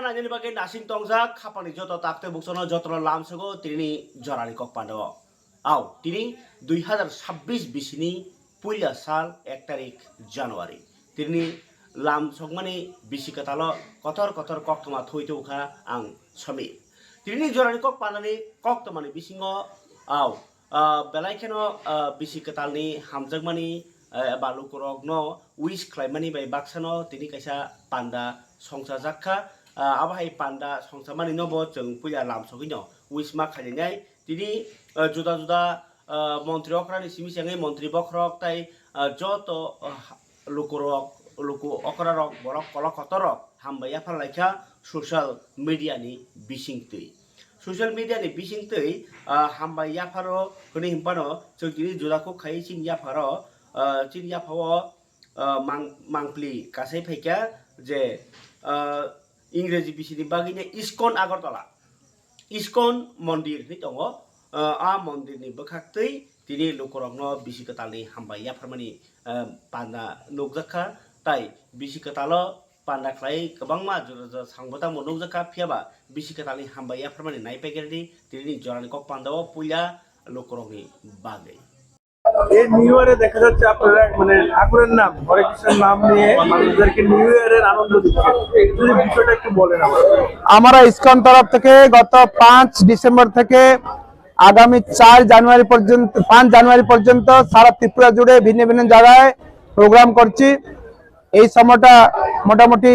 nañani bagai nasing tongjak khapani joto takte buksono jotro lamsogo tini jorani kok pandawo aw tini 2026 bisini puila sal 1 tarik Januari tini lamsogmani bisikatalo kotor kotor koktoma thoito ukha ang sami tini jorani kok pandani koktomani bisingo aw belaikeno bisikatalni hamjagmani balukurokno wish khlaimani bai baksano tini kaisa panda songsa jakha abahai panda songsa mani nobo jeng puya lamsogino wish ma khalinai tini juda juda মন্ত্রী অকরানি সিমিসেঙ্গে মন্ত্রী বখরক তাই যত লুকুরক লুকু অকরারক বরক কলকতরক হামবাইয়া ফালাইখা social মিডিয়ানি বিসিংতৈ social মিডিয়ানি বিসিংতৈ হামবাইয়া Faro হনি হিমপানো जोंनि जुदाखौ खाइ चिनिया pharaoh चिनिया फावो मांगप्ली कासै फाइका जे इंग्रेजी बिसिनि बागिने इस्कन आगरतला इस्कन मन्दिर नि दङ आ मन्दिरनि बोखाक्तै दिनै लुकुरकनो बिसिकतालनि हामबाया फोरमानि पान्दा नुगजाखा ताइ बिसिकतालो पान्दा ख्लाय गोबांमा सांबोता नुगजाखा फियाबा बिसिकतालनि हामबाया फोरमानि नायपाइगेरनि दिनै जरानि कक पान्दाव पुया लुकुरकनि बागै এই নিউ ইয়ারে দেখা যাচ্ছে আপনারা মানে ঠাকুরের নাম হরে কৃষ্ণের নাম নিয়ে মানুষদেরকে নিউ ইয়ারের আনন্দ দিচ্ছে যদি বিষয়টা একটু বলেন আমরা ইসকন তরফ থেকে গত 5 ডিসেম্বর থেকে আগামী 4 জানুয়ারি পর্যন্ত 5 জানুয়ারি পর্যন্ত সারা ত্রিপুরা জুড়ে ভিন্ন ভিন্ন জায়গায় প্রোগ্রাম করছি এই সময়টা মোটামুটি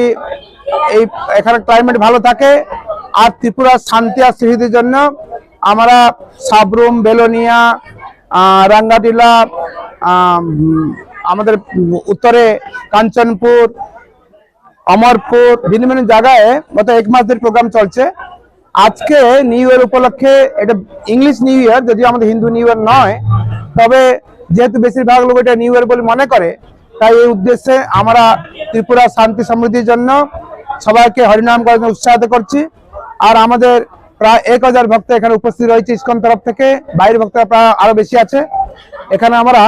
এই এখানে ক্লাইমেট ভালো থাকে আর ত্রিপুরা শান্তি আর স্মৃতির জন্য আমরা সাবরুম বেলোনিয়া রাঙ্গাটিলা আমাদের উত্তরে কাঞ্চনপুর অমরপুর ভিন্ন ভিন্ন জায়গায় গত 1 মাস ধরে প্রোগ্রাম চলছে আজকে নিউ ইয়ার উপলক্ষে এটা ইংলিশ নিউ ইয়ার যদিও আমাদের হিন্দু নিউ ইয়ার নয় তবে যেহেতু বেশিরভাগ লোক এটা নিউ ইয়ার বলে মনে করে তাই এই উদ্দেশ্যে আমরা ত্রিপুরা শান্তি সমৃদ্ধির জন্য সবাইকে হরিনাম করার উৎসাহিত করছি আর আমাদের প্রায় 1000 ভক্ত এখানে উপস্থিত রয়েছে ইসকন তরফ থেকে বাইরের ভক্তরা প্রায় আরো বেশি আছে এখানে আমরা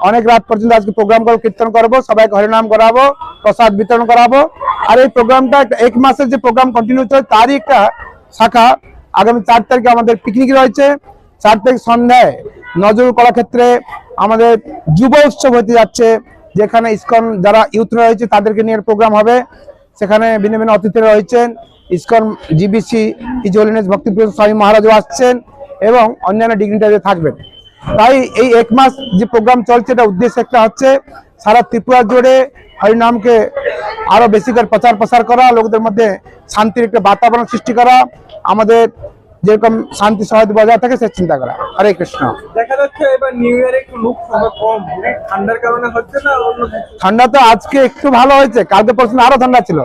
অনেক রাত পর্যন্ত আজকে প্রোগ্রাম করব কীর্তন করব সবাইকে হরিনাম করাবো প্রসাদ বিতরণ করাবো আর এই প্রোগ্রামটা 1 মাসের যে প্রোগ্রাম কন্টিনিউ চলছে তারই একটা শাখা আগামী 4 তারিখে আমাদের পিকনিক রয়েছে 4 তারিখ সন্ধ্যায় নজরুল কলাক্ষেত্রে আমাদের যুব উৎসব হতে যাচ্ছে যেখানে ইসকন যারা ইউথ রয়েছে তাদেরকে নিয়ে প্রোগ্রাম হবে সেখানে ভিন্ন ভিন্ন অতিথিরা রয়েছেন ইসকন জিবিসি হিজ হোলিনেস ভক্তিপ্রিয় স্বামী মহারাজও আসছেন এবং অন্যান্য ডিগনিটারি থাকবেন তাই এই 1 মাস যে প্রোগ্রাম চলছে এটা উদ্দেশ্য একটা হচ্ছে সারা ত্রিপুরা জুড়ে হরিনামকে আরো বেশি করে প্রচার করা লোকদের মধ্যে শান্তির একটা বাতাবরণ সৃষ্টি করা আমাদের যেরকম শান্তি সহায়তা বজায় থাকে সে চিন্তা করা হরে কৃষ্ণ দেখা যাচ্ছে এবার নিউ ইয়ারে একটু লোক সংখ্যা কম ঠান্ডার কারণে হচ্ছে না অন্য ঠান্ডা তো আজকে একটু ভালো হয়েছে কালকে পরশু আরো ঠান্ডা ছিল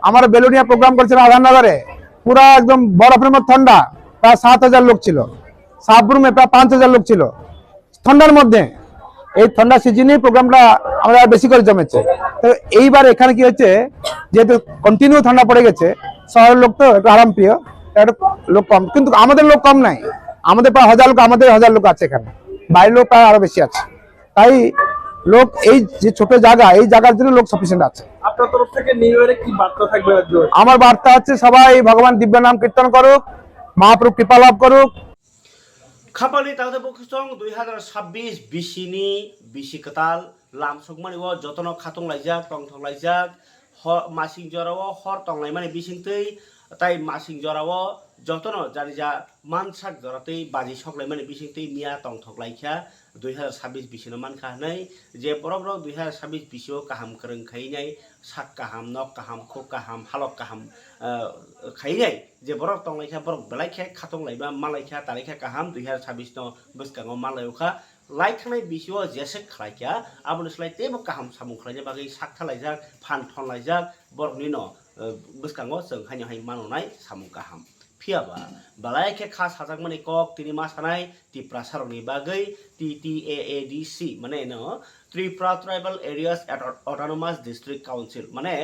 আমরা বেলুনিয়া প্রোগ্রাম করছিলাম আধাননগরে পুরো একদম বরফের মধ্যে ঠান্ডা প্রায় 7000 লোক ছিল সাবরুমে প্রায় 5000 লোক ছিল ঠান্ডার মধ্যে এই ঠান্ডা সিজনে প্রোগ্রামটা আমরা বেশি করে জমেছে তো এইবার এখানে কি হচ্ছে যেহেতু কন্টিনিউ ঠান্ডা পড়ে গেছে শহরের লোক তো একটু আরাম প্রিয় একটু লোক কম কিন্তু আমাদের লোক কম নাই আমাদের প্রায় 1000 লোক আমাদের 1000 লোক আছে এখানে বাইরের লোক প্রায় আরো বেশি আছে তাই লোক এই যে ছোট জায়গা এই জায়গার জন্য লোক সাফিসিয়েন্ট আছে আপনার তরফ থেকে নিউ ইয়ারে কি বার্তা থাকবে আমার বার্তা হচ্ছে সবাই ভগবান দিব্য নাম কীর্তন করুক মহাপ্রভু কৃপা লাভ করুক খাপালি তাতে বকসং 2026 বিসিনি বিসিকতাল লামসগমানি ও যতন খাতং লাইজাক টং টং লাইজাক মাসিং জরাও হর টংলাই মানে বিসিংতৈ তাই মাসিং জরাও যতন জানি যা মানসাক জরাতৈ বাজি সকলাই মানে বিসিংতৈ মিয়া টং ঠক লাইখা 2026 बिसिनो मानखानै जे बरक 2026 बिसिओ काहाम करं खाइनाय साक काहाम नक काहाम खो काहाम हालक काहाम खाइनाय जे बरक तंलाइखा बरक बलाइखा खातं लाइबा मालाइखा तारिखा काहाम 2026 नो बसकाङो मालायखा लाइखानाय बिसिओ जेसे खलाइखा आबुनस्लाइ तेबो काहाम सामु खलाइने बागै साकथा लाइजाक फान थन लाइजाक बरकनि न बसकाङो जों हाइनो हाइ माननाय सामु काहाम फियाबा बालायखे खास हाजाक माने कक तिनि मासानाय तिप्रा सारनि बागै TTAADC माने न Tripura tribal areas autonomous district council माने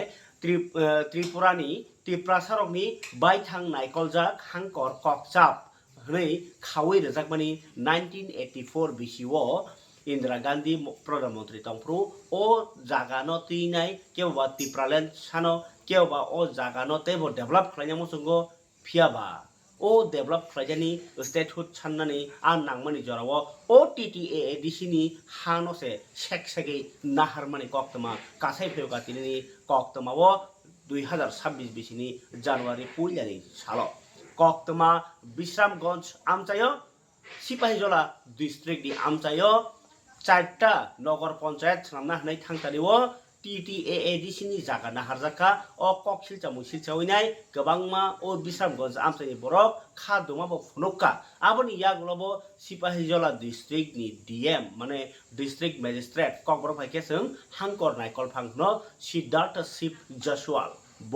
त्रिपुरानि तिप्रा सारनि बायथां नायकलजाक हांकर ककचाप हनै खावै रजाक माने 1984 बिसिओ ইন্দিরা গান্ধী প্রধানমন্ত্রী তংপ্রু ও জাগানো তিনাই কেউবা ত্রিপুরাল্যান্ড সানো কেউবা ও জাগানো তেবো ডেভেলপ খালাইनाय मुसुंगो फियाबा ও ডেভেলপ খালাইजानि स्टेटहुड साननानै आं नांमानि जराव ओ TTAADCनि हानोसे सेकसेगै नाहारमानि कक्तमा कासाइ फेवगा तिनि कक्तमाव 2026 बिसिनि जानुवारि पुलियानि सालो कक्तमा विश्रामगंज आमचायो सिपाहीजला डिस्ट्रिक्टनि आमचायो 4टा नगर पन्चायत खालामना होनाय थांथारिव TTAADCनि जागा नाहारजाखा अ कक सिलचामु सिलचावैनाय गोबांमा अ विश्रामगंज आमचाइनि बरफ खादुमाबो फुनुक्का आबोनि यागुलाबो सिपाहीजला डिस्ट्रिक्टनि DM माने डिस्ट्रिक्ट मेजिस्ट्रेट ककबर फाइकेसों हांकर नायकल फांनो सिद्धार्थ शिव जसवाल ब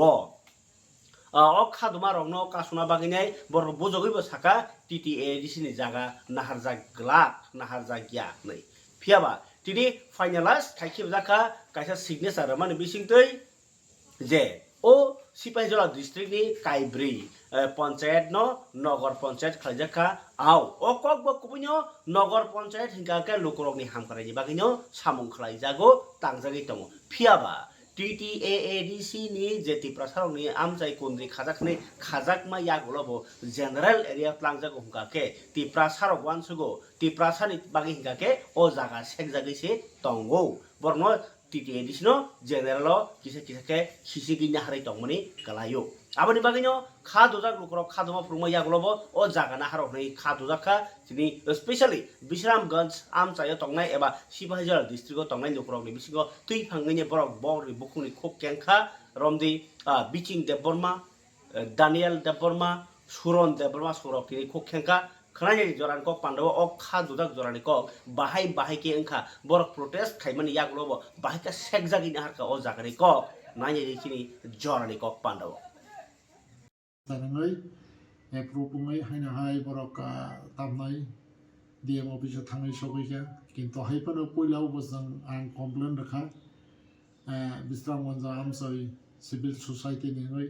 अ खादुमा रंनो कासुना बागिनाय बर बुजगैबो साका TTAADCनि जागा नाहारजागिया नै फियाबा तिनि फाइनालाइज खाइखिब जाखा काइसा सिगनेचार माने बिसिंतै जे ओ सिपाहीजला डिस्ट्रिक्टनि काइब्रि पन्चायत न नगर पन्चायत खालायजाखा आव ओ ककबो कुबैनो नगर पन्चायत हिंगाके लुकरगनि हामखारायनि बागैनो सामुं खालायजागो तांजागै दङ फियाबा TTAADCनि जेति प्रसारनि आमचाइ कुन्द्रि खाजाकमा यागुलबो जेनेरेल एरिया प्लांजागो हुंगाके तिप्रा सारक वानसुगो तिप्रा सानि बागै हिंगाके ओ जागा सेकजागैसे दंगो बरनो TTAADC नो जेनेरेल किसे खिसिगिना हारै दंमनि गलायो आबनि बागैनो खादुजाक लुकरो खादुमा फुरुमा यागुलबो ओ जागा ना हारौ नै खादुजाखा तिनि स्पेशली विश्रामगंज आमचायो तंनाय एबा सिपाहीजला डिस्ट्रिक्टआव तंनाय लुकरोनि बिसिगो तुइ फांगैनि बरक बरि बुखुनि खुब केंखा रमदि बिचिं देबबर्मा दानियल देबबर्मा सुरन देबबर्मा सुरकनि खुब केंखा खनाय जरान को पांडव ओ खादुजाक जरानि को बाहाय के अंखा बरक प्रोटेस्ट खाइमानि यागुलबो बाहाय का सेकजागिनि हारका ओ जागानि को नाय दिखिनि जरानि को पांडव तारङै एप्रुपुङै हायनाहाय बरक तामनाय DM अफिसाव थाङै सगैखा किन्तु हायफोनो पहिलावबो जों आं कमप्लेन रखा विश्रामगंज आमचाइ सिभिल सोसाइटि निङै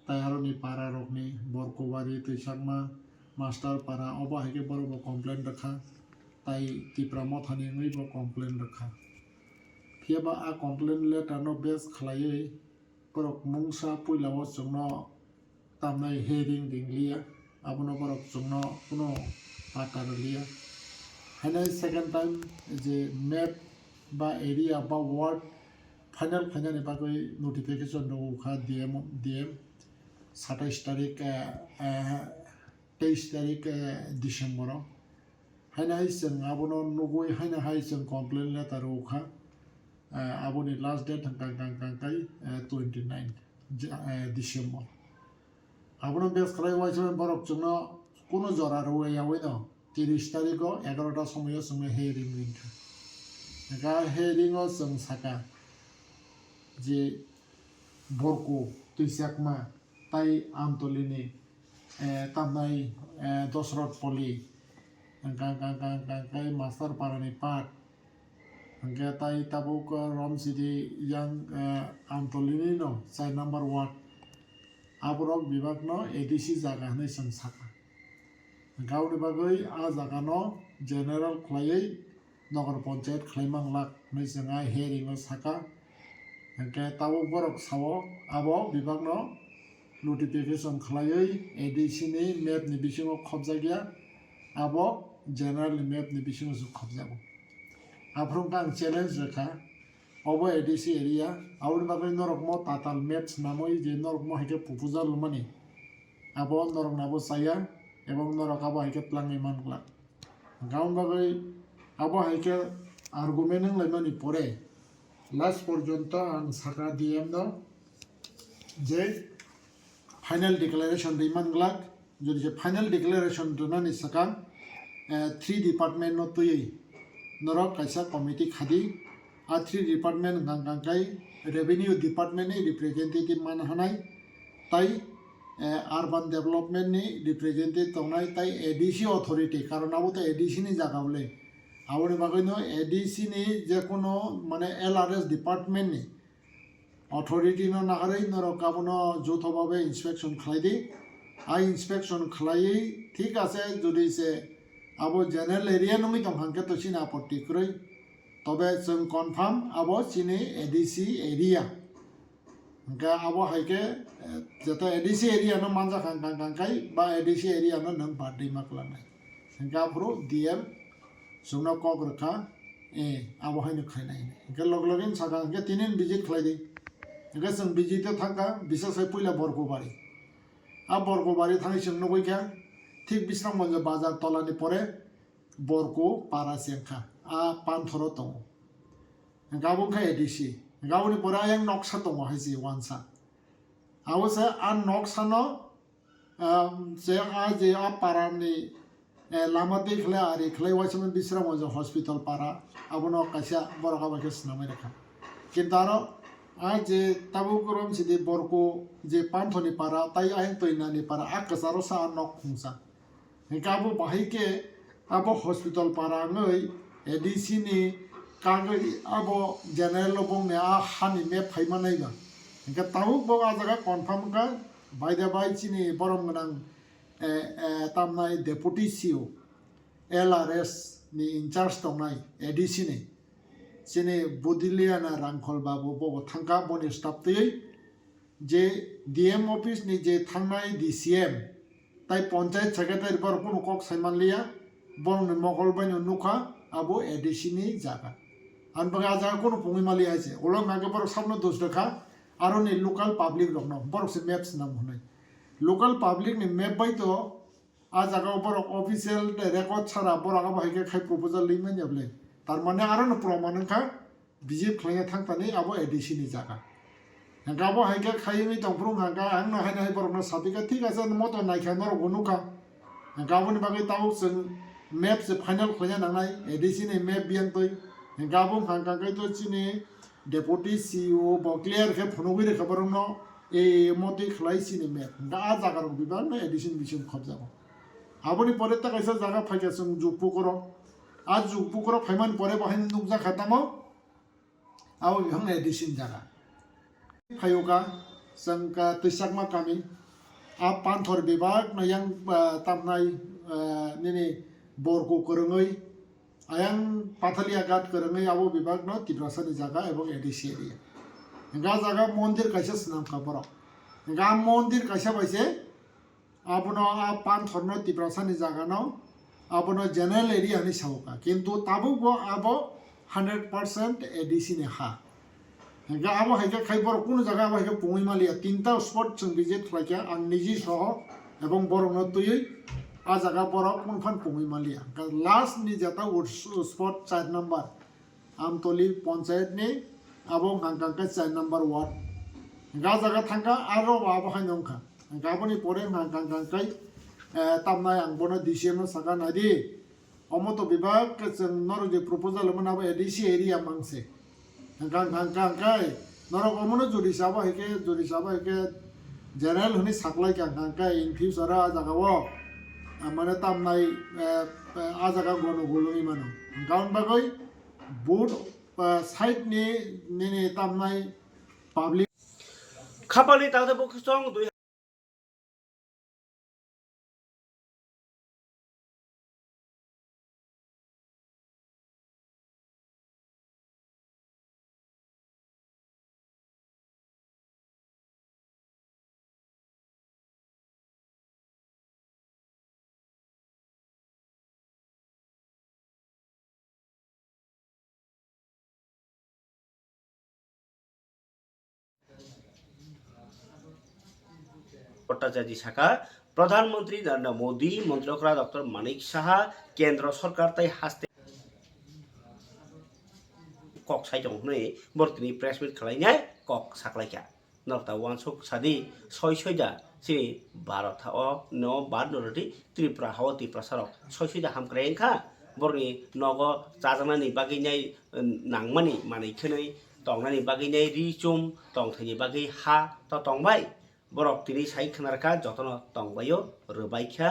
तायारनि पारा रकनि बरकबारि तैसाकमा मास्टार पारा अबाहायके बरबो कमप्लेन रखा ताई तिप्रा मथानि निङैबो कमप्लेन रखा फियाबा आ कमप्लेन लेटारनो बेस खालायै बरक मुंसा पहिलाव जोंनो तामनाय हेरिं दिंलिया आबनो बरक जोंनो कुनो पाता रलिया हायनाय सेकेंड टाइम जे मैप बा एरिया बा वार्ड फाइनल बागै नोटिफिकेशन दौखा DM 27 तारिख 23 तारिख डिसेम्बर हायनाय जों आबनो नगै हायनाय जों कमप्लेन लेटार औखा आबोनि लास्ट डेट हांकांकांकाय 29 डिसेम्बर आबनो बेस खालायवायसो बरक जोंनो कुनो जरा रौयावै न 30 तारिखआव 11टा समायाव जोंनो हेरिं रिंखा गा हेरिंआव जों साका जे बरको तैसाकमा ताई आमतलिनि तामनाय दशरथ पल्ली हांकांकांकाय मास्टार पारानि पाट हांका ताई ताबुक रमसिदि यां आमतलिनि न 4 नम्बर वार्ड आबरक विभागनो ADC जागा होननाय जों साका गावनि बागै आ जागानो जेनेरेल खालायै नगर पन्चायत खालायमांलाक होननाय जोंहा हेरिंआव साका हांका ताबुक बरक सावो आबो विभागनो नोटिफिकेशन खालायै ADC नि मेपनि बिसिङाव खबजा गैया आबो जेनेरेल मेपनि बिसिङाव खबजागो आफ्रोमका आं चेलेन्ज रखा अब ADC एरिया आउट बागै नरकमो ताताल मेप्स नामै जे नरकमो हाइके प्रपोजल माने अब नरक नाबो साया एवं नरक अब हाइके प्लांगै मानग्ला गाउन बागै अब हाइके आर्गुमेन्ट लाइमानि परे लास्ट पर्यन्त आं साका DM नो जे फाइनल डिक्लेरेशन दैमानग्ला जुदि जे फाइनल डिक्लेरेशन दोनानि साका 3 डिपार्टमेन्ट नो तुयै नरक कायसा कमिटि खादि आ 3 डिपार्टमेंट गांगांकाय रेवेन्यू डिपार्टमेंट नि रिप्रेजेंटेटिव मान हानाय ताई अर्बन डेवलपमेंट नि रिप्रेजेंटेटिव तंनाय ताई ADC अथॉरिटी कारण आबो तो ADC नि जागावले आवनि बागैनो ADC नि जे कोनो माने LRS डिपार्टमेंट नि अथॉरिटी नो नागारै नरक आबनो जथोभाबे इन्सपेक्शन खालायदि आ इन्सपेक्शन खालायै ठीक आसे जुदि से abo general area nungi tong hangke to sini apoti kroi tobe जों confirm abo sini ADC area hingga abo haike jata ADC area no manja kang kai ba ADC area no nang badi maklanai hingga bro DM sungna kok rekha abo haino khainai hingga login saga hingga tinin visit khlaidi hingga जों visit to thangka bisa sai puila borgobari a borgobari thani जों nogoi kya ঠিক বিশ্রামগঞ্জ বাজার তলানি পরে বরকো পারা সেংখা আ পানথর দङ গাবুংখা ADC গাবুনি পরে আyang নকশা দङ হাইজি ওয়ানসা আবসে আ নকশানো যে আ যে আ পারানি লামা দেখলে আর এখলে ওয়াইসমান বিশ্রামগঞ্জ হসপিটাল পারা আবনো কাইসা বরগাবাকে স্নামে রেখা কিন্তু আরো আ যে তাবুকরম সিদি বরকো যে পানথনি পারা তাই আইন তৈনানি পারা আকাসারো সা knock খুংসা Abo bahike abo hospital parangai ADC ni kagai abo general lobong ne a hani me phaimanai ba hingga tahu bo ajaga confirm ka by the by chini borom nang tamnai deputy CEO LRS ni in charge tongnai ADC ni chini budiliana rangkhol babu bo thangka boni staff tei je DM office ni je thangnai DCM তাই panchayat secretary পর কোনো cock Saiman লিয়া বরং মকল বাইন নুখা আবো এডিসিনি জায়গা আনবাগে আজ কোনো পুঙিমালি আছে ওলং আগে বড় সামনে দোষ রেখা আরো নি লোকাল পাবলিক রকম বড় সে ম্যাপস নাম হনাই লোকাল পাবলিক নি ম্যাপ বাই তো আজ আগে বড় অফিসিয়াল রেকর্ড ছাড়া বড় আগা বাহিকে খাই প্রপোজাল লিমেন যাবলে তার মানে আরো না প্রমাণ খা বিজেপি খাইয়া থাকতানি আবো এডিসিনি জায়গা Gabo haike khaimi tongprung hangka ang no haina borok no sabika thik ase moto naikha nor gonuka gabo ni bagai tau sing map se final khoya nangai ADC ni map biang toi gabo hangka kai to chini deputy CEO bo clear khe phonogui re khabar no e moti khlai chini map ga jagar biban no ADC ni bishum khobja aboni pore ta kaisa jaga phaike sung jukpu koro আজ jukpu koro phaiman pore bahin nukja khatamo abo bihang ADC jaga Payuga sangka tisakma kami a panthor bibag na yang tamnai nini borko korengai ayang pathalia gat korengai abo bibag no tibrasani jaga ebong ADC area nga jaga mondir kaisa snam kaboro nga mondir kaisa baise abono a panthor no tibrasani jaga no abono general area ni sauka kintu tabu bo abo 100% ADC ni ha Hingga abo haike khai bor kono jaga abo haike pungimalia tinta spot जों visit khlaikya ang niji soho ebong borok no tui a jaga borok konfan pungimalia last ni jata spot 4 number amtoli panchayat ni abo hangkangka 4 number ward hingga jaga thangka aro abo hainongkha hingga abo ni pore hangkangkai tamnai ang bono DCM saka nadi omoto bibag जों noro je proposal manabo ADC area mangse Hangkai, norok omono juri saba hike general huni saklai hangkai in future ajaga wo mane tamnai ajaga gono golungi mano gaun bagoi board site ni tamnai public খাপানি তাতে বকসং দুই ভট্টাচার্য শাখা প্রধানমন্ত্রী Narendra Modi মন্ত্রকরা doctor Manik Saha কেন্দ্র সরকার তাই হাসতে cock সাইটং হনে বর্তমানে press meet খালাইনাय cock সাকলাইকা নরতা ওয়ানসক সাদি সয়সয়দা সিনি ভারত ন বাদ নরতি ত্রিপুরা হাও ত্রিপুরা সারক সয়সয়দা হামক্রাইংখা বরনি নগ জাজানানি বাগিনাय নাংমানি মানিखनै tongnani baginai richum tongthani bagi ha to tongbai borok tini sai khnarka jotono tongbayo rbaikha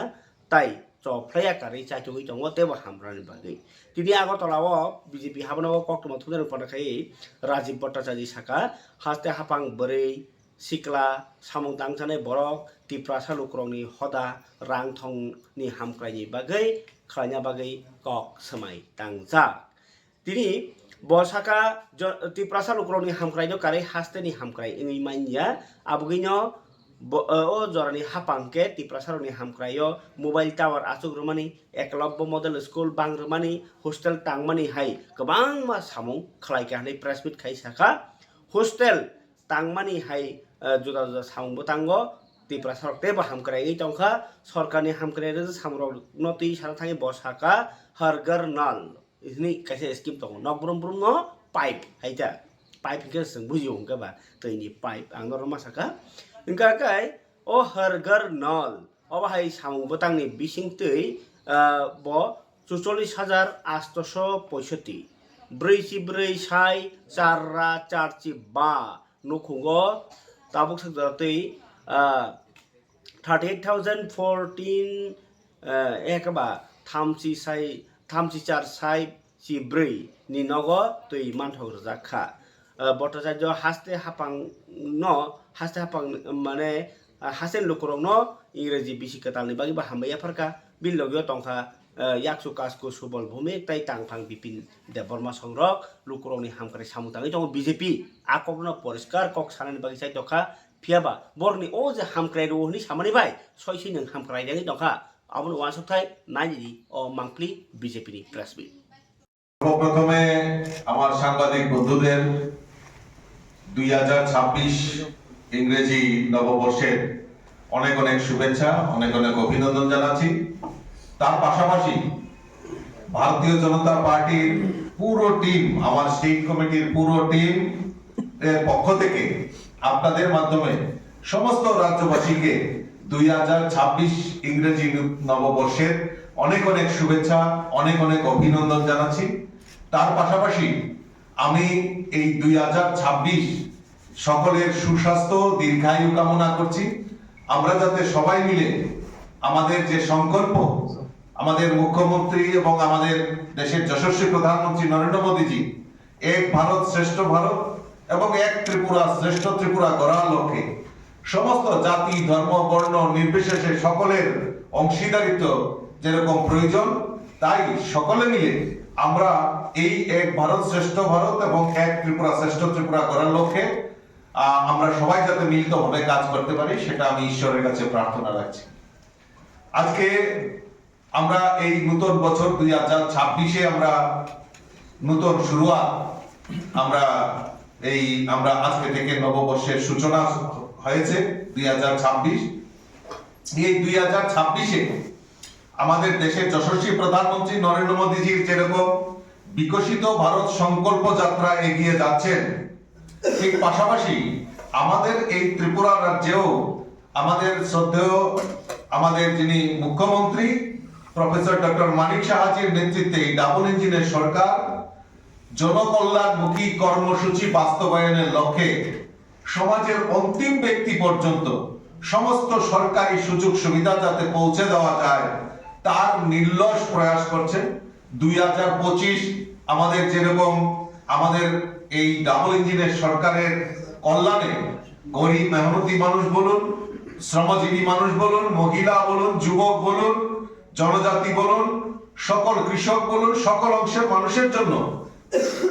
tai choflaya kari chaitugui tongo tebo hamrani bagi tini agortolao BJP habano koktoma thudan panakai Rajiv Bhattacharya Saka haste hapang borei sikla samung dangjanai borok Tripura salukrongni hoda rang thongni hamkraini bagai খালাইনা বাগै kok semai tangjak tini bosaka tiprasa lukroni hamkrai no kare haste ni hamkrai ini manya abugino o jorani hapangke tiprasa roni hamkrai yo mobile tower asuk rumani eklobbo model school bang rumani hostel tangmani hai kebang ma samung khalai ka nei press meet khai saka hostel tangmani hai juda juda samung botango tiprasa rokte ba hamkrai ei tongkha sorkarni hamkrai re samrok noti sara thangi bosaka hargar nal ini kaisa skim tong nok brum brum no pipe haita pipe ke seng buji ong ka ba to ini pipe ang nor masaka ingka kai o hargar nal oba hai samung botang ni bising tei bo 44,865 ब्रै साइ चारा चारci ba nukhungo tabuk sakda tei 38,014 ekaba thamci char sai si brei ni nogo tui manthok rjakha bhattacharya haste hapang mane hasen lukurong no ingreji bisikatalni bagi ba hambaya pharka bilogyo tongkha yaksu kasku subol bhumik tai tangphang bipin deborma songrok lukurongni hamkrai samutangi tong BJP akokno poriskar kok sanani bagi sai tokha phiaba borni o je hamkrai rohni samani bai soisi nang hamkrai dangi tokha abon wansokthai naiji o mangpli BJP ni press meet প্রথমে আমার সাংবাদিক বন্ধুদের 2026 ইংরেজি নববর্ষের অনেক অনেক শুভেচ্ছা অনেক অনেক অভিনন্দন জানাচ্ছি তার পাশাপাশি ভারতীয় জনতা পার্টির পুরো টিম আমার স্টেট কমিটির পুরো টিম এর পক্ষ থেকে আপনাদের মাধ্যমে সমস্ত রাজ্যবাসীকে 2026 ইংরেজি নববর্ষের অনেক অনেক শুভেচ্ছা অনেক অনেক অভিনন্দন জানাচ্ছি তার পাশাপাশি আমি এই 2026 সকলের সুস্বাস্থ্য দীর্ঘায়ু কামনা করছি আমরা যাতে সবাই মিলে আমাদের যে সংকল্প আমাদের মুখ্যমন্ত্রী এবং আমাদের দেশের যশস্বী প্রধানমন্ত্রী নরেন্দ্র মোদীজি এক ভারত শ্রেষ্ঠ ভারত এবং এক ত্রিপুরা শ্রেষ্ঠ ত্রিপুরা গড়ার লক্ষ্যে সমস্ত জাতি ধর্ম বর্ণ নির্বিশেষে সকলের অংশীদারিত্ব যেরকম প্রয়োজন তাই সকলে মিলে আমরা এই এক ভারত শ্রেষ্ঠ ভারত এবং এক ত্রিপুরা শ্রেষ্ঠ ত্রিপুরা করার লক্ষ্যে আমরা সবাই যাতে মিলিতভাবে কাজ করতে পারি সেটা আমি ঈশ্বরের কাছে প্রার্থনা রাখছি আজকে আমরা এই নতুন বছর 2026-এ আমরা নতুন শুরুয়াত আমরা আজকে থেকে নববর্ষের সূচনা হয়েছে 2026 এই 2026-এ আমাদের দেশের যশস্বী প্রধানমন্ত্রী নরেন্দ্র মোদীজির যেরকম বিকশিত ভারত সংকল্প যাত্রা এগিয়ে যাচ্ছেন ঠিক পাশাপাশি আমাদের এই ত্রিপুরা রাজ্যেও আমাদের শ্রদ্ধেয় আমাদের যিনি মুখ্যমন্ত্রী প্রফেসর ডক্টর মানিক সাহাজির নেতৃত্বে এই ডাবল ইঞ্জিনের সরকার জনকল্যাণমুখী কর্মসূচি বাস্তবায়নের লক্ষ্যে সমাজের অন্তিম ব্যক্তি পর্যন্ত সমস্ত সরকারি সুযোগ সুবিধা যাতে পৌঁছে দেওয়া যায় তার নির্লস প্রয়াস করছে 2025 আমাদের যেরকম আমাদের এই ডাবল ইঞ্জিনের সরকারের কল্যাণে গরিব মেহনতি মানুষ বলুন শ্রমজীবী মানুষ বলুন মহিলা বলুন যুবক বলুন জনজাতি বলুন সকল কৃষক বলুন সকল অংশের মানুষের জন্য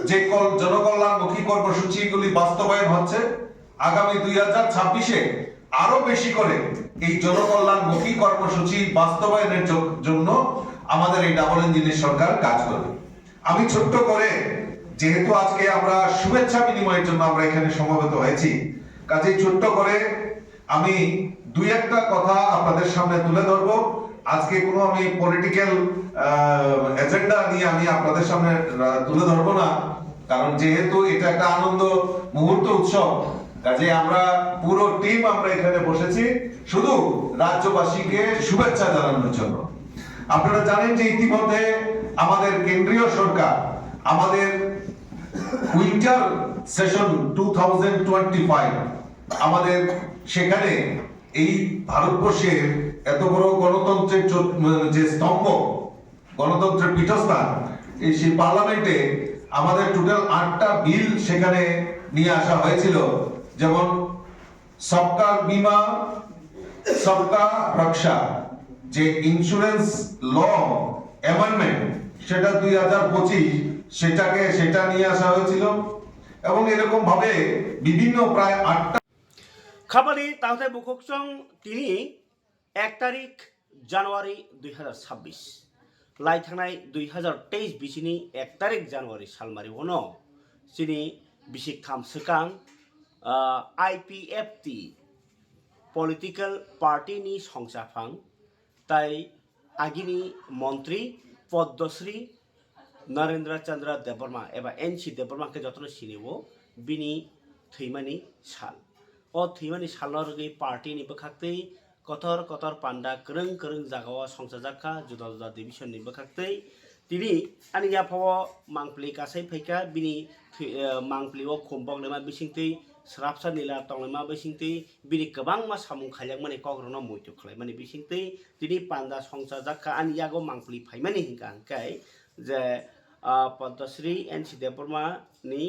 যে জনকল্যাণমুখী কর্মসূচিগুলি বাস্তবায়ন হচ্ছে আগামী 2026-এ আরো বেশি করে এই জনকল্যাণমুখী কর্মসূচি বাস্তবায়নের জন্য আমাদের এই ডাবল ইঞ্জিনের সরকার কাজ করবে আমি ছোট্ট করে যেহেতু আজকে আমরা শুভেচ্ছা বিনিময়ের জন্য আমরা এখানে সমবেত হয়েছি কাজেই ছোট্ট করে আমি দুই একটা কথা আপনাদের সামনে তুলে ধরবো আজকে কোনো আমি পলিটিক্যাল এজেন্ডা নিয়ে আমি আপনাদের সামনে তুলে ধরবো না কারণ যেহেতু এটা একটা আনন্দ মুহূর্ত উৎসব কাজে আমরা পুরো টিম আমরা এখানে বসেছি শুধু রাজ্যবাসীকে শুভেচ্ছা জানানোর জন্য আপনারা জানেন যে ইতিমধ্যে আমাদের কেন্দ্রীয় সরকার আমাদের উইন্টার সেশন 2025 আমাদের সেখানে এই ভারতবর্ষের এত বড় গণতন্ত্রের যে স্তম্ভ গণতন্ত্রের পীঠস্থান এই সেই পার্লামেন্টে আমাদের টোটাল 8টা বিল সেখানে নিয়ে আসা হয়েছিল যেমন সবকা বীমা সবকা রক্ষা যে ইন্স্যুরেন্স ল অ্যামেন্ডমেন্ট সেটা 2025 সেটা নিয়ে আসা হয়েছিল এবং এরকম ভাবে বিভিন্ন প্রায় 8টা খাপানি তাহলে বুককচং তিনি 1 তারিখ জানুয়ারি 2026 লাই थांनाय 2023 बिसिनि 1 तारिख जानुवारि सालमारि उनाव सिनि बिसिक थाम सिगां IPFT पलिटिकल पार्टीनि संसाफां ताई आगिनि मन्त्री पद्मश्री नरेंद्र चंद्र देबबर्मा एबा NC देबबर्मा के जतन सिनिवो बिनि थैमानि साल ओ थैमानि सालरगै पार्टीनि बखाक्तै कथर कथर पान्डा करंग करंग जागावा संसार जाखा जुदा जुदा डिविजन नि बखाक्तै तिनि आनि याफाव मांप्ली कासै फैका बिनि मांप्लीओ खम्बक लेमा बिसिंतै स्रापसा नीला तंलेमा बिसिंतै बिनि गोबां मा सामुं खायलाक माने कग्रनो मुइतु खलाय माने बिसिंतै तिनि पान्डा संसार जाखा आनि यागो मांप्ली फाइमानि हिंका अंकाय जे पद्मश्री NC देबबर्मा नि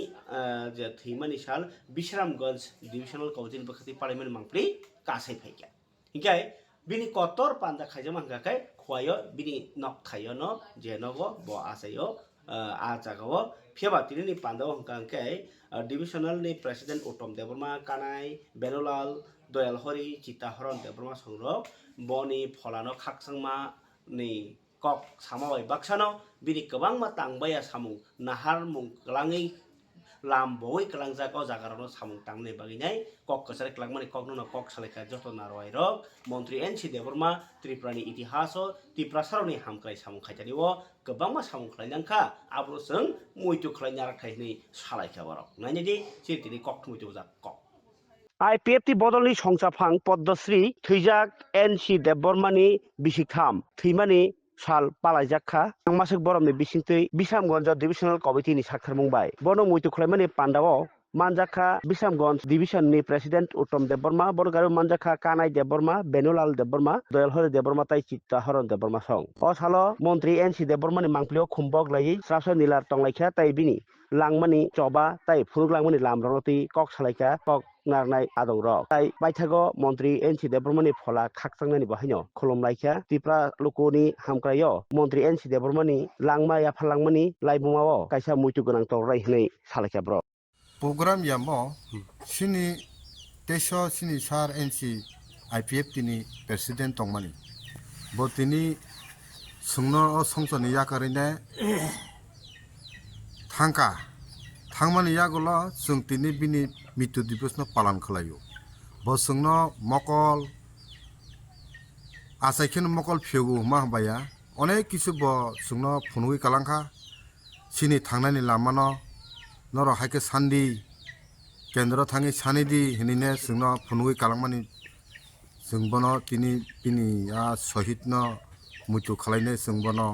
जे थैमानि साल बिश्रामगंज डिविजनल कमिटिनि बखाक्तै पार्लियामेन्ट मांप्ली कासै फैका हिंकाय बिनि कतर पान्जा खायजो मांगाखाय खवायो बिनि नक थायो न जेनगो बो आसायो आ जागाव फेबा तिनि पान्दाव हंकांखाय डिविजनल नि प्रेसिडेंट उत्तम देबबर्मा कानाय बेनुलाल दयाल हरि चित्ताहरण देबबर्मा संग्रह बनि फलानो खाकसांमा नि कक सामावाय बाक्सानो बिनि गोबां मा तांबाया सामुं नाहार मुं गलाङै लाम बय कलांजाको जागारानो सामुं तांने बागिनाय कक कसारे कलांमानि ककनो कक सालायखा जत नारवाय रक मन्त्री NC देबबर्मा त्रिपुरानि इतिहास त्रिपुरा सारनि हामख्राय सामुं खायतानिवो गोबां मा सामुं खालायनांखा आब्रुसों मुइतु खालायना राखायनि सालायखा बरक नायनिदि सिरतिनि कक मुइतु जा कक IPFT बदलनि संसाफां पद्मश्री थैजाक NC देबबर्मानि बिसिकथाम थैमानि साल पालायजाखा मासक बरमनि बिसिंतै बिशामगंज डिविजनल कमिटिनि साक्षर मुंबाय बनो मुइतु खलायमानि पान्डाव मानजाखा बिशामगंज डिविजननि प्रेसिडेंट उत्तम देबबर्मा बरगारु मानजाखा कानाय देबबर्मा बेनुलाल देबबर्मा दयालहरि देबबर्मा ताई चित्ताहरण देबबर्मा सं अ सालो मन्त्री NC देबबर्मानि मांप्लियाव खुम्बक लायै स्राबसा नीलार तंलायखा ताई बिनि लांमानि चबा ताई फुरुग लांमानि लामरनति कक सालायखा कक नारनाय आदौ रक ताई बायथागो मन्त्री NC देबबर्मानि फला खाकसांनानि बाहायनो खुलुमलायखा त्रिपुरा लोकोनि हामख्रायो मन्त्री NC देबबर्मानि लांमा याफा लांमानि लाइबुमाव कायसा मुइतु गोनां तराय हनै सालायखा ब्र program yamo sini teso sini sar NC IPFT ni president tongmani botini sungno songsoni yakarine thangka thangmani yagulo sungtini bini mitu divos no palan khalayo bo sungno mokol asaikin mokol phyogu mahbaya onek kisu bo sungno phunui kalangkha sini thangnani lamano noro haike sandi kendro thangi sanidi hinine sungno phunui kalangmani sungbono tini bini a shahid no muitu khalaine sungbono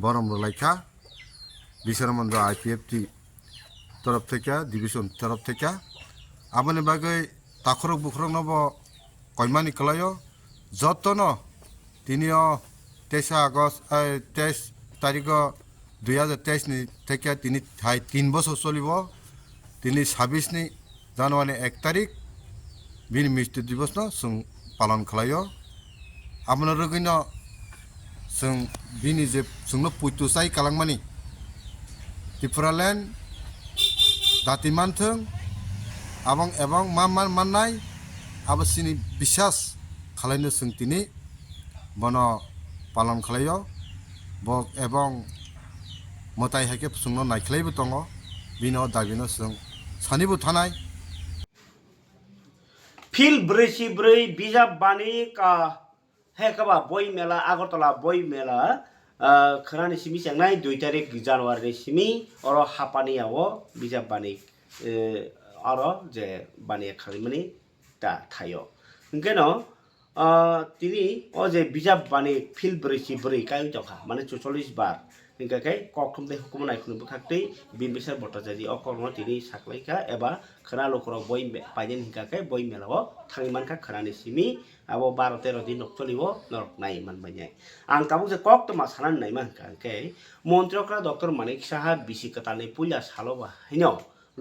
borom rolaikha bisharamandra IPFT तरफ থেকে division तरफ থেকে আমনে বাগে তাখরক বুখরক নব কয়মানি কলায় যতন তিনিও 23 আগস্ট 23 তারিখ 2023 নি থেকে তিনি 3 বছর চলিব তিনি 26 নি জানুয়ারি 1 তারিখ বিন মৃত্যু দিবস ন সং পালন খালায় আমনের রগিন সং বিনি যে সংনো পুইতু সাই কালাংমানি Tripuraland Dati mantung, abang ebang man manai, abas sini bisas kalainu sengtini, bono palam kalayo, bok ebang motai hake sungno naiklai butongo, bino dagino sung sani butanai. Phil bresi brei bijab bani ka hekaba boy mela Agartala boy mela khani simi sengnai 2 tarik Januari simi oro hapani awo bijab bani oro je bani khalimani ta thayo ngeno tini o je bijab bani phil bresi brei kai jokha mane 44 bar hingakai kokthum de hukum nai khunu bkhakti bimbisar botajari okorno tini saklaika eba khana lokoro boy paiden hingakai boy melao thangmanka khani simi abo 12-13 din noktolibo norok nai manbanya ang tabuk je kok to masanan nai man ke montrokra dr manik saha bisikatani pulya saloba hino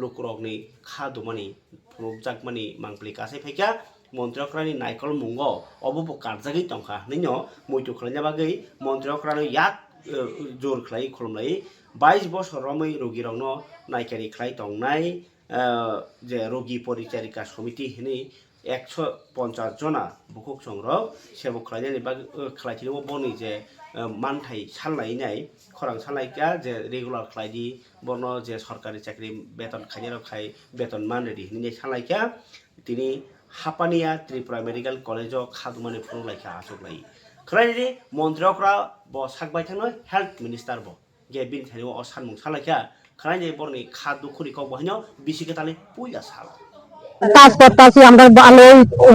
lokrokni khadumani projagmani mangpli kasai phaika montrokrani naikol mungo obo karjagi tongkha nino muitu khlanya bagai montrokrani yak jor khlai khulumlai 22 বছর রমৈ রোগীরাवनो নাইকারি khlai tongnai je rogi poricharika সমিতি hini 150 জনা বুকুক সংগ্রহ সেবক খাইনানি বা খাইथिनो বনি যে মানথাই সালনাयनाय খরাং সালनायका যে regular খাইদি বর্ণ যে সরকারি চাকরি বেতন খাইনার খাই বেতন মানরি হিনি সালनायका তিনি হাপানিয়া ত্রিপুরা মেডিকেল কলেজ খাদুমানি ফংলাইকা আসুকলাই খাইনি মন্ত্রকরা ব সাকবাই থানো হেলথ মিনিস্টার ব গে বিন থাইनो অসানमुं সালनायका খাইনি বরনি খাদু খুরিকো বহিনো বিসিকেতানি পুইলা সাল কাজ করতেছি আমরা ভালো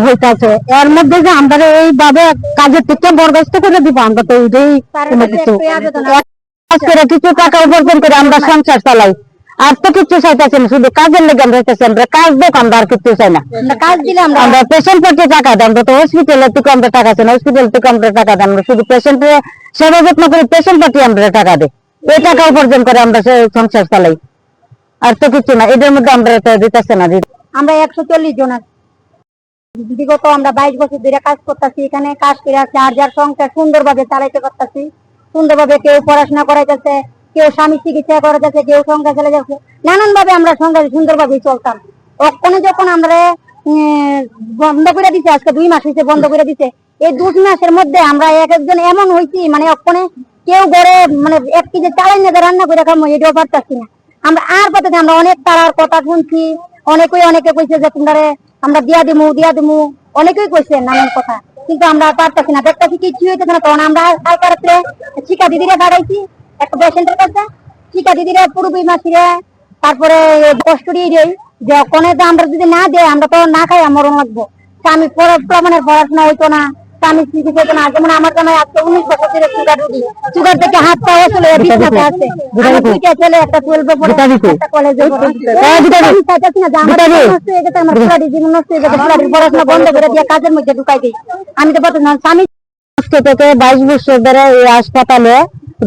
হইতাছে এর মধ্যে যে আমরা এইভাবে কাজের থেকে বরখাস্ত করে দিব আমরা তো ওইটাই কোনো কিছু কাজ করে কিছু টাকা উপার্জন করে আমরা সংসার চালাই আর তো কিছু চাইতেছি না শুধু কাজের লেগে আমরা চাইতেছি আমরা কাজ দেখ আমরা আর কিছু চাই না কাজ দিলে আমরা পেশেন্ট পার্টি টাকা দেয় আমরা তো হসপিটালের থেকে আমরা টাকা চাই না হসপিটাল থেকে আমরা টাকা দেয় আমরা শুধু পেশেন্টের সেবা যত্ন করে পেশেন্ট পার্টি আমরা টাকা দেয় এই টাকা উপার্জন করে আমরা সংসার চালাই আর তো কিছু না এদের মধ্যে আমরা দিতেছে না আমরা 140 জন বিগত আমরা 22 বছর ধরে কাজ করতেছি এখানে কাজ করে যার সংসার সুন্দরভাবে চালাইতে পারতেছি সুন্দরভাবে কেউ পড়াশোনা করাইতেছে কেউ স্বামী চিকিৎসা করাইতেছে কেউ সংসার চালাই যাচ্ছে নানান ভাবে আমরা সংসার সুন্দরভাবে চলতাম ওখানে যখন আমরা বন্ধ করে দিছে আজকে 2 মাস হয়েছে বন্ধ করে দিছে এই 2 মাসের মধ্যে আমরা একজন এমন হইছি মানে ওখানে কেউ ঘরে মানে এক কেজি চালাই না রান্না করে খাবো এটাও পারতাছি না আমরা আর পথে আমরা অনেক তারার কথা শুনছি অনেকে কইছে যে তোমরা আমরা দিয়া দিমু অনেকেই কইছে নানান কথা কিন্তু আমরা পারতাছি না দেখতেছি কিছু হইতেছে না তখন আমরা কালকে রাত্রে শিক্ষা দিদিরা দাঁড়াইছি একটা পেশেন্টের কাছে শিক্ষা দিদিরা পুরোপুরি মাসিরা তারপরে কষ্ট দিয়ে দেয় যে ওখানে আমরা যদি না দেয় আমরা তো না খাই মরণ লাগবো স্বামী প্রমাণের পড়াশোনা হইতো না স্বামী চিকিৎসা হইতো না যেমন আমার জামাই আজকে 19 বছর ধরে সুগার রোগী সুগার থেকে হাত পা চলে বিছানাতে আছে আমার দুইটা ছেলে একটা 12 এ পড়ে একটা কলেজে পড়ে আমি চাইতেছি না যে আমার নষ্ট হয়ে গেছে আমার পুরা জীবন নষ্ট হয়ে গেছে পুরা পড়াশোনা বন্ধ করে দিয়ে কাজের মধ্যে ঢুকাই দিই আমি তো বলতে না স্বামী থেকে 22 বছর ধরে এই হাসপাতালে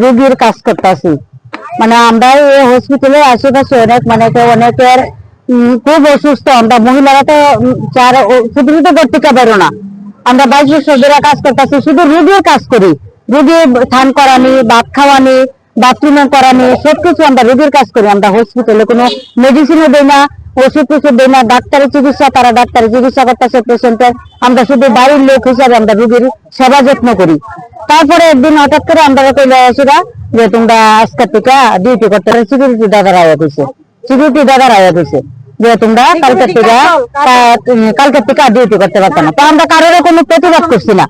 রোগীর কাজ করতেছি মানে আমরা এই হসপিটালে আশেপাশে অনেকের খুব অসুস্থ আমরা মহিলারা তো শুধু ঘর থেকে বেরো না আমরা 22 বছর ধরে কাজ করতেছি শুধু রোগীর কাজ করি রোগী স্নান করানি ভাত খাওয়ানি বাথরুমে করানি সবকিছু আমরা রোগীর কাজ করি আমরা হসপিটালে কোনো মেডিসিনও দেই না ওষুধ টষুধ দেই না ডাক্তারের চিকিৎসা তারা ডাক্তারের চিকিৎসা করতেছে পেশেন্টের আমরা শুধু বাড়ির লোক হিসাবে আমরা রোগীর সেবা যত্ন করি তারপরে একদিন হঠাৎ করে আমরা কইলে আসিরা যে তোমরা আজকের থেকে ডিউটি করতে সিকিউরিটি দাদার আয়া দিছে যে তোমরা কালকে থেকে ডিউটি করতে পারতো না তো আমরা কারোর কোনো প্রতিবাদ করছি না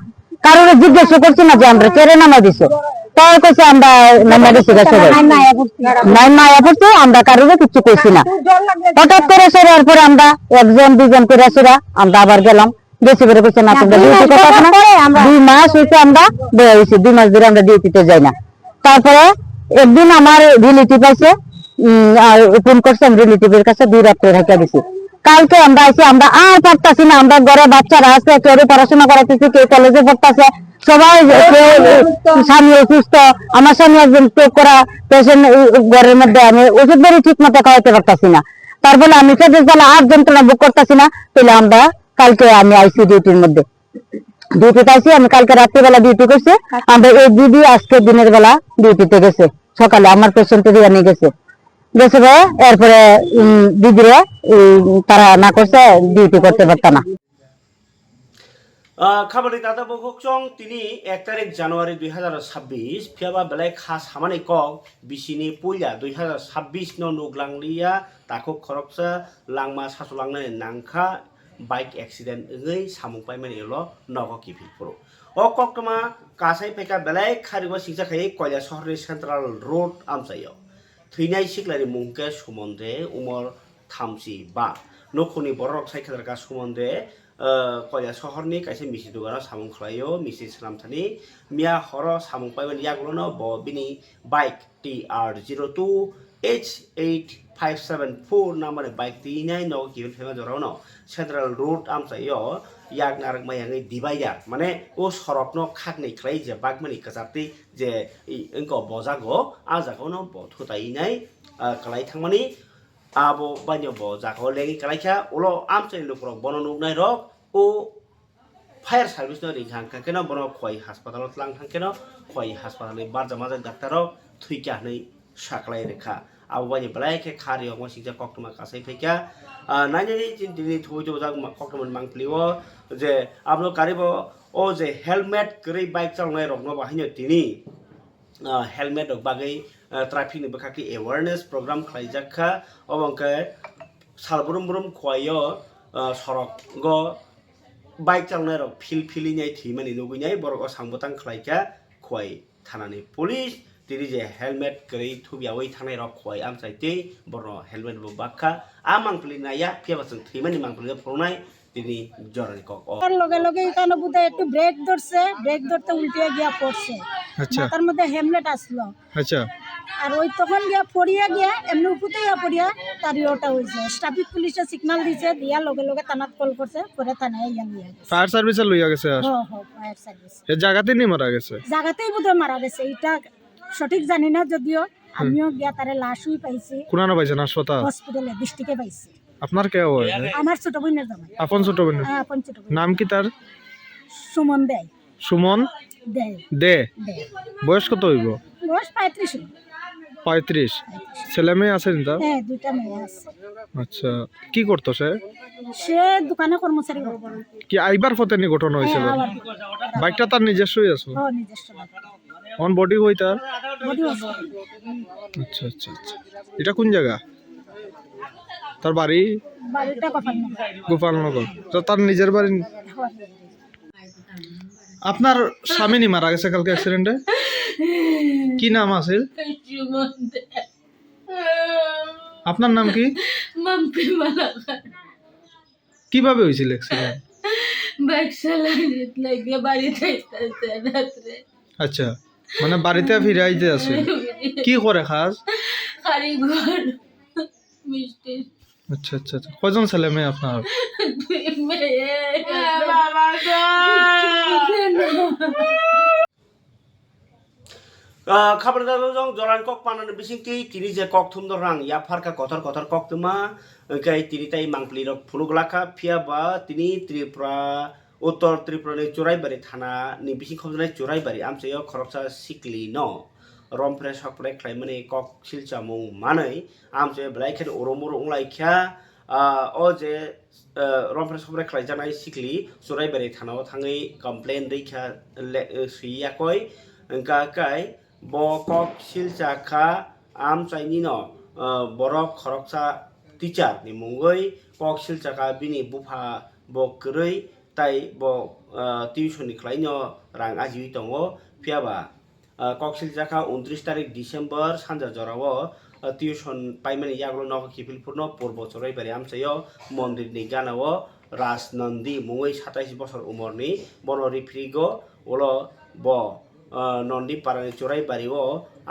কারোর জিজ্ঞাসা করছি না যে আমরা কেড়ে নামা দিছো তার কাছে আমরা নামা দিছি আমরা কারোর কিছু করছি না হঠাৎ করে সেরার পরে আমরা 1 2 করে সেরা আমরা আবার গেলাম বেশি করে কইছে না তোমরা ডিউটি করতে না 2 মাস হইছে আমরা বের হইছি 2 মাস ধরে আমরা ডিউটিতে যাই না তারপরে একদিন আমার রিলেটিভ আছে ফোন করছে রিলেটিভের কাছে 2 রাত্রে রাখা দিছি কালকে আমরা আইছি আমরা আর পারতাছি না আমরা ঘরে বাচ্চারা আছে কেউ পড়াশোনা করাইতেছি কেউ কলেজে পড়তেছে সবাই স্বামী অসুস্থ আমার স্বামী একজন স্ট্রোক করা পেশেন্ট ঘরের মধ্যে আমি ওষুধ বেরি ঠিক মতো খাওয়াইতে পারতাছি না তারপরে আমি পেটের জ্বালা আর যন্ত্রণা বুক করতেছি না তাহলে আমরা কালকে আমি আইসি ডিউটির মধ্যে ডিউটিতে আইসি আমি কালকে রাত্রিবেলা ডিউটি করছি আমরা এই দিদি আজকে দিনের বেলা ডিউটিতে গেছে সকালে আমার পেশেন্ট নিয়ে গেছে এরপরে দিদিরা তারা না করছে ডিউটি করতে পারত না খাবারে দাদা বকচং তিনি 1 তারিখ জানুয়ারি 2026 ফিয়াবা বেলায় খাস হামানি কক বিসিনি পয়লা 2026 ন নুগলাंगलिया তাকো খরকসা লাংমা সাসলাंगनाय नांखा বাইক অ্যাক্সিডেন্ট গৈ সামুপাই মানেল নগ কিফি পুরো ও ককমা কাসাই পেকা বেলায় খারিগো সিংজাখাই কয়লা শহরের সেন্ট্রাল রোড আমসাইও थैनाय सिख्लानि मुंखे सोमोन्दे उमर 35 नखरनि बरक साइखेलरका सोमोन्दे कयला सहरनि कायसे मिसि दुगाना सामुं खलायो मिसि सालामथानि मिया हर सामुं पाइबान यागलनो ब बिनि बाइक TR02 H8574 नामानि बाइक दिनाय न गिबन फेमा जरावनो सेन्ट्रल रोड आमसायो याग नारक मायांगै डिवाइडार माने ओ सरकनो खागनै खलाय जे बागमानि कजाति जे इंको बजागो आजागोनो बथुताइनाय खलाय थांमानि आबो बान्यो बजागो लेङि खलायखा उलो आमसानि लुक्रक बनो नुनाय रक ओ फायार सार्भिस नो रिंहां केनो बनो खय हासपाताल लां थांकेनो खय हासपाताल बारजा माजा डाक्टाराव थुइका नै साख्लाय रेखा आबुबानि ब्लाइके खारियाव मसिजा कक्टमा कासै फैका नाइनि दिनै थुइ थुजा कक्टमन मांप्लिओ जे आबनो कारिबो ओ जे हेलमेट गरै बाइक चालनाय रगनो बाहायनो दिनै हेलमेट बागै ट्राफिक बखाखि एवारनेस प्रोग्राम खालायजाखा अबंके सालब्रुम ब्रुम खवायो सरक गो बाइक चालनाय रग फिलिनाय थैमानि लुगैनाय बरग सांबोतां खालायका खवाय थानानै पुलिस तिरि जे हेलमेट गरै थुबियावै थानाय रग खवाय आमसाइते बरनो हेलमेट बो बाखा आ मांप्लिनाया फियाबासों थैमानि मांप्लिना फरनाय তিনি জরানি কক তার লগে লগে এখানে বোধহয় একটু ব্রেক ধরতে উল্টে গিয়া পড়ছে মাথার মধ্যে হেলমেট আসলো আচ্ছা আর ওই তখন গিয়া পড়িয়া গিয়া এমনি উপরে পড়িয়া তার ইয়েটা হয়েছে ট্রাফিক পুলিশে সিগন্যাল দিছে দিয়া লগে লগে থানাত কল করছে পরে থানায় গিয়া নিয়ে গেছে ফায়ার সার্ভিসে লইয়া গেছে আর ফায়ার সার্ভিস এই জায়গাতেই নি মারা গেছে জায়গাতেই বোধহয় মারা গেছে এটা সঠিক জানি না যদিও আমিও গিয়া তারে লাশই পাইছি কোনানো পাইছেন হাসপাতাল হসপিটালে ডিস্ট্রিক্টে পাইছি আপনার কে হয় আমার ছোট বোনের জামাই আপন ছোট বোন আপন ছোট বোন নাম কি তার সুমন দেয় সুমন দেয় দে দেয় বয়স কত হইব বয়স 35 35 ছেলে মেয়ে আছে তার হ্যাঁ দুইটা মেয়ে আছে আচ্ছা কি করতো সে সে দোকানে কর্মচারী করতো কি আইবার পথে নি ঘটনা হয়েছিল বাইকটা তার নিজস্বই আছে নিজস্ব অন বডি হই তার বডি হসপিটাল আচ্ছা আচ্ছা আচ্ছা এটা কোন জায়গা তার বাড়ি বাড়িটা গোপালনগর তো তার নিজের বাড়ি আপনার স্বামী নি মারা গেছে কালকে অ্যাক্সিডেন্টে কি নাম আছে আপনার নাম কি মাম্পি মালাকার কিভাবে হয়েছিল অ্যাক্সিডেন্ট বাইক চালাইতে লাগে বাড়িতে আসতে রাত্রে আচ্ছা মানে বাড়িতে ফিরে আইতে আছে কি করে খাস কারিগর মিষ্টি আচ্ছা আচ্ছা আচ্ছা কয়জন ছেলে মেয়ে আপনার বাবা খাবার দাদা জরান কক পানানো বিসিংতি তিনি যে কক থুমদর রাং ইয়া ফারকা কতর কতর কক তুমা ওইকাই তিনি তাই মাংপ্লি রক ফুলুগলাখা ফিয়া বা তিনি ত্রিপুরা উত্তর ত্রিপুরাनि চোরাইবাড়ি থানা नि বিসিং খবজনাय চোরাইবাড়ি আমসাইও খরকসা সিকলি ন রমफ्रे सकफ्रे ख्लाइमाने কক सिलचामुं मानै आमसे ब्लाइखेन ओरमोर उंलाइख्या ओ जे रमफ्रे सकफ्रे ख्लाइजानाय सिकली चोराइबाড়ি थानाव थाङै कमप्लेन दैख्या सुइयाखै गाकाय बকক सिलचाखा आमसाइनि न बरक खरकसा टीचार नि मुंगै কক सिलचाखा बिनि बुफा बकरै ताई ब टिउसन नि ख्लाइनो रां आजिवि दङो फियाबा কক सिलचाखा 29 तारिख डिसेम्बर सानजा जराव टिउसन पाइमानि याग्लो नख किफिलपुरनो पूर्व चोराइबाড়ি आमसाइयो मन्दिरनि गानाव राजनन्दी मुंगै 27 बছর उमरनि बनो रिफ्रिगो ओलो ब नन्दी पारानि चोराइबाড়িও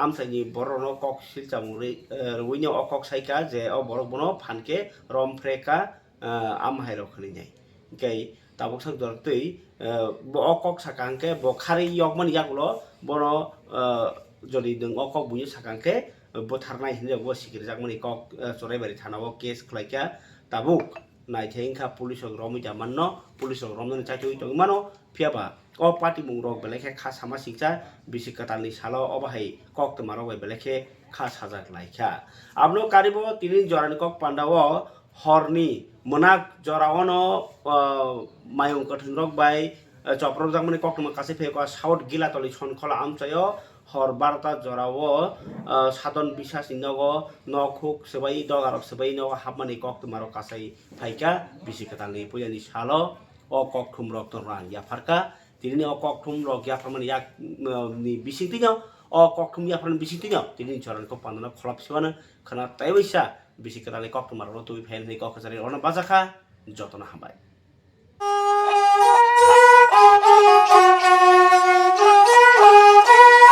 आमसाइनि बरनो কক सिलचामुरै रुइनो अकक साइका जे अ बरक बनो फानके रमफ्रेका आमहाइरो खलिनाय गाय ताबक sak dortei bo okok sakangke bo khari yokman yaklo bono jodi ding okok buyi sakangke bo tharnai hinja bo sikir jakmani kok choraibaড়ি থানাও case khalaika tabuk naithengkha police ok romi jamanno police ok romnani chaitoi tongmano phiaba o party mung rok belekhe kha sama sikcha bisikatani salo obahai kok tmarok bai belekhe kha sajak laika abno karibo tini jorani kok pandao हरनि मोनाक जरावनो मायं कठिन रक bye चप्रक जामनि कक्टमा कासे phaco south गिलातलि सनखला आमचायो हर 12टा जरावो साधन बिसास इनगो नखुक सबाय दगारक सबाय न हाबमानि कक्टमारो कासै फाइका बिसिकतानि पुयानि सालो अ कक्टुम रक तरान या फारका तिनि अ कक्टुम रक या फरमानि या नि बिसितिनो अ कक्टुम या फरमानि बिसितिनो तिनि जरानको पान्दना खलापसिवानो खना ताइवैसा बिसिकतानि कक्टमारो तुइ फाइल नि कक्टजारि रना बाजाखा जतन हाबाय